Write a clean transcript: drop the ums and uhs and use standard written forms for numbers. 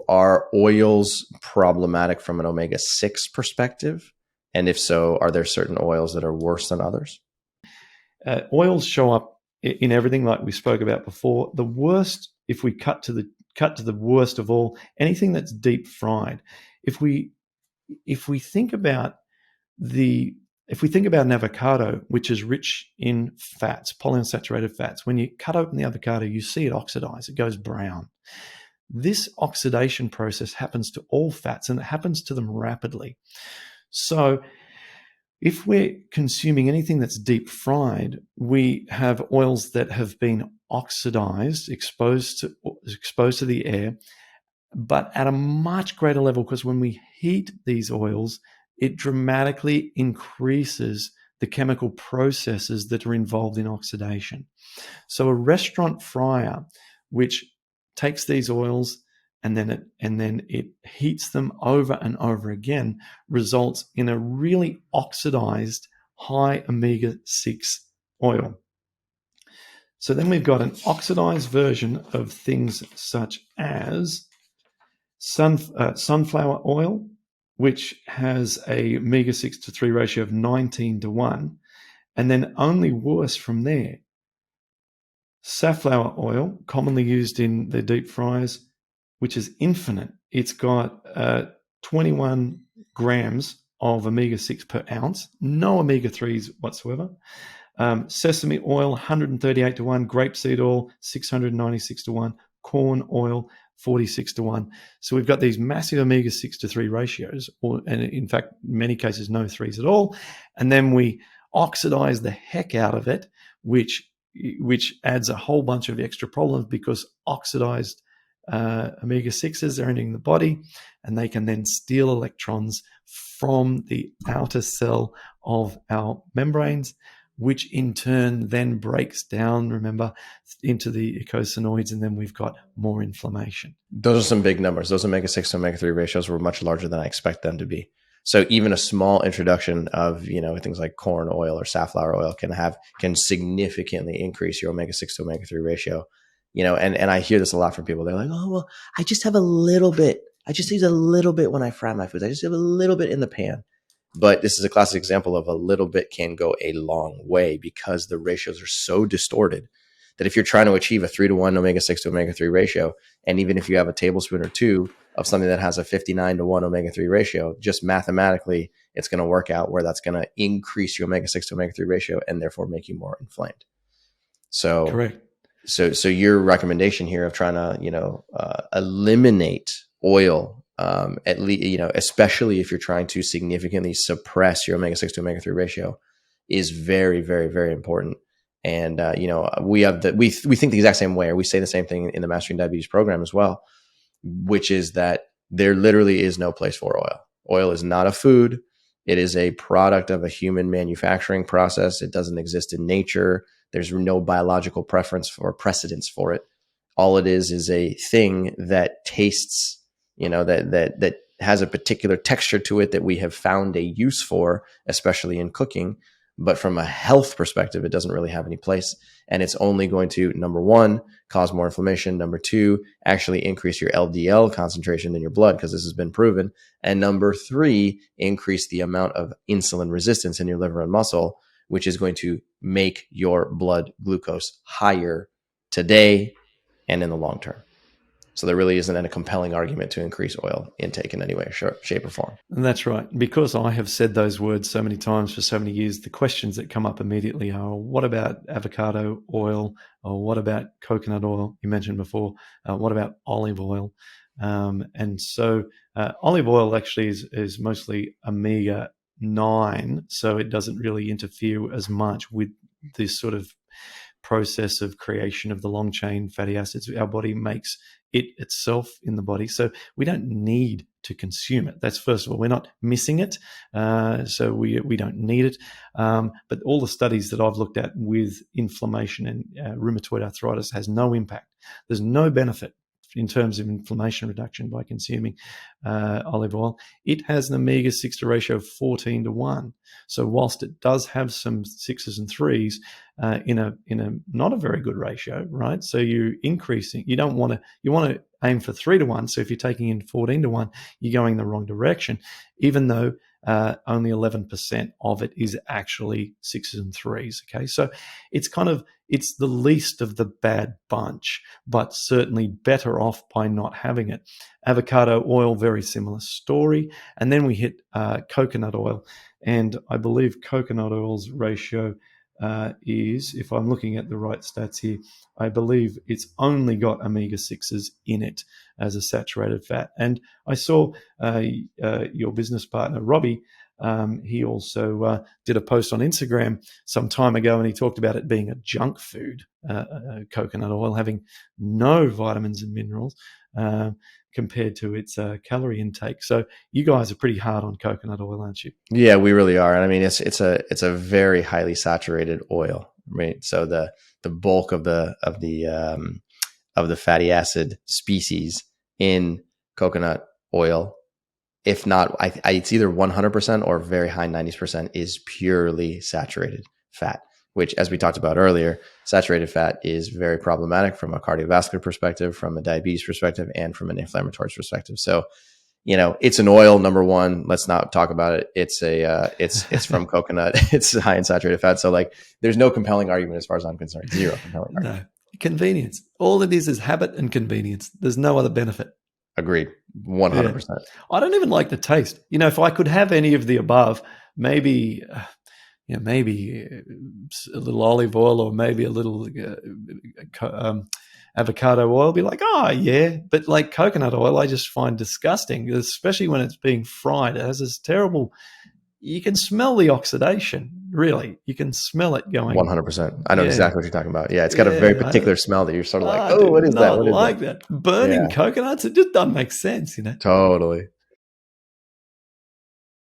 Are oils problematic from an omega-6 perspective? And if so, are there certain oils that are worse than others? Oils show up in everything, like we spoke about before. The worst, if we cut to the worst of all, anything that's deep fried. If we think about the if we think about an avocado, which is rich in fats, polyunsaturated fats, when you cut open the avocado, you see it oxidize, it goes brown. This oxidation process happens to all fats, and it happens to them rapidly. So if we're consuming anything that's deep fried, we have oils that have been oxidized, exposed to the air, but at a much greater level, because when we heat these oils, it dramatically increases the chemical processes that are involved in oxidation. So a restaurant fryer, which takes these oils and then it heats them over and over again, results in a really oxidized high omega-6 oil. So then we've got an oxidized version of things such as sunflower oil, which has a omega-6 to 3 ratio of 19 to 1, and then only worse from there. Safflower oil, commonly used in the deep fryers, which is infinite. It's got 21 grams of omega-6 per ounce, no omega-3s whatsoever. Sesame oil, 138 to 1. Grapeseed oil, 696 to 1. Corn oil, 46 to 1. So we've got these massive omega-6 to 3 ratios, and in fact, in many cases, no 3s at all. And then we oxidize the heck out of it, which adds a whole bunch of extra problems, because oxidized omega-6s are entering the body, and they can then steal electrons from the outer cell of our membranes, which in turn then breaks down, remember, into the eicosanoids, and then we've got more inflammation. Those are some big numbers. Those omega-6 to omega-3 ratios were much larger than I expect them to be. So even a small introduction of, things like corn oil or safflower oil can significantly increase your omega-6 to omega-3 ratio. And I hear this a lot from people. They're like, oh, well, I just have a little bit. I just use a little bit when I fry my foods. I just have a little bit in the pan. But this is a classic example of a little bit can go a long way, because the ratios are so distorted that if you're trying to achieve a 3 to 1 omega-6 to omega-3 ratio, and even if you have a tablespoon or two of something that has a 59 to 1 omega-3 ratio, just mathematically, it's going to work out where that's going to increase your omega-6 to omega-3 ratio and therefore make you more inflamed. So, correct. So your recommendation here of trying to, eliminate oil, at least, especially if you're trying to significantly suppress your omega-6 to omega-3 ratio, is very, very, very important. And, we think the exact same way, or we say the same thing in the Mastering Diabetes program as well, which is that there literally is no place for oil. Oil is not a food. It is a product of a human manufacturing process. It doesn't exist in nature. There's no biological preference or precedence for it. All it is a thing that tastes, that has a particular texture to it that we have found a use for, especially in cooking. But from a health perspective, it doesn't really have any place. And it's only going to, number one, cause more inflammation. Number two, actually increase your LDL concentration in your blood, because this has been proven. And number three, increase the amount of insulin resistance in your liver and muscle, which is going to make your blood glucose higher today and in the long term. So there really isn't a compelling argument to increase oil intake in any way, shape, or form. And that's right. Because I have said those words so many times for so many years, the questions that come up immediately are, what about avocado oil? Or what about coconut oil? You mentioned before. What about olive oil? And so olive oil actually is mostly omega-9, so it doesn't really interfere as much with this sort of process of creation of the long chain fatty acids. Our body makes it itself in the body, so we don't need to consume it. That's first of all, we're not missing it, so we don't need it. But all the studies that I've looked at with inflammation and rheumatoid arthritis has no impact. There's no benefit in terms of inflammation reduction by consuming olive oil. It has an omega-6 to ratio of 14 to 1. So whilst it does have some 6s and 3s in a not a very good ratio, right? So you're increasing. You want to aim for 3 to 1. So if you're taking in 14 to 1, you're going the wrong direction, even though only 11% of it is actually 6s and 3s. Okay, so it's the least of the bad bunch, but certainly better off by not having it. Avocado oil, very similar story. And then we hit coconut oil. And I believe coconut oil's ratio is, if I'm looking at the right stats here, I believe it's only got omega-6s in it as a saturated fat. And I saw your business partner, Robbie, he also did a post on Instagram some time ago, and he talked about it being a junk food, coconut oil, having no vitamins and minerals compared to its calorie intake. So you guys are pretty hard on coconut oil, aren't you? Yeah, we really are. And I mean, it's a very highly saturated oil, right? So the bulk of the fatty acid species in coconut oil, if not, it's either 100% or very high 90% is purely saturated fat, which, as we talked about earlier, saturated fat is very problematic from a cardiovascular perspective, from a diabetes perspective, and from an inflammatory perspective. So, it's an oil, number one. Let's not talk about it. It's from coconut. It's high in saturated fat. So there's no compelling argument as far as I'm concerned. Zero compelling argument. No. Convenience. All it is habit and convenience. There's no other benefit. Agreed. 100%. Yeah. I don't even like the taste. If I could have any of the above, maybe a little olive oil or maybe a little avocado oil, be like, oh yeah. But like coconut oil, I just find disgusting, especially when it's being fried. It has this terrible, you can smell the oxidation, really. You can smell it going. 100%. I know exactly what you're talking about. Yeah, it's got a very particular smell that you're sort of like, oh, what is that? What is that? Burning coconuts, it just doesn't make sense, Totally.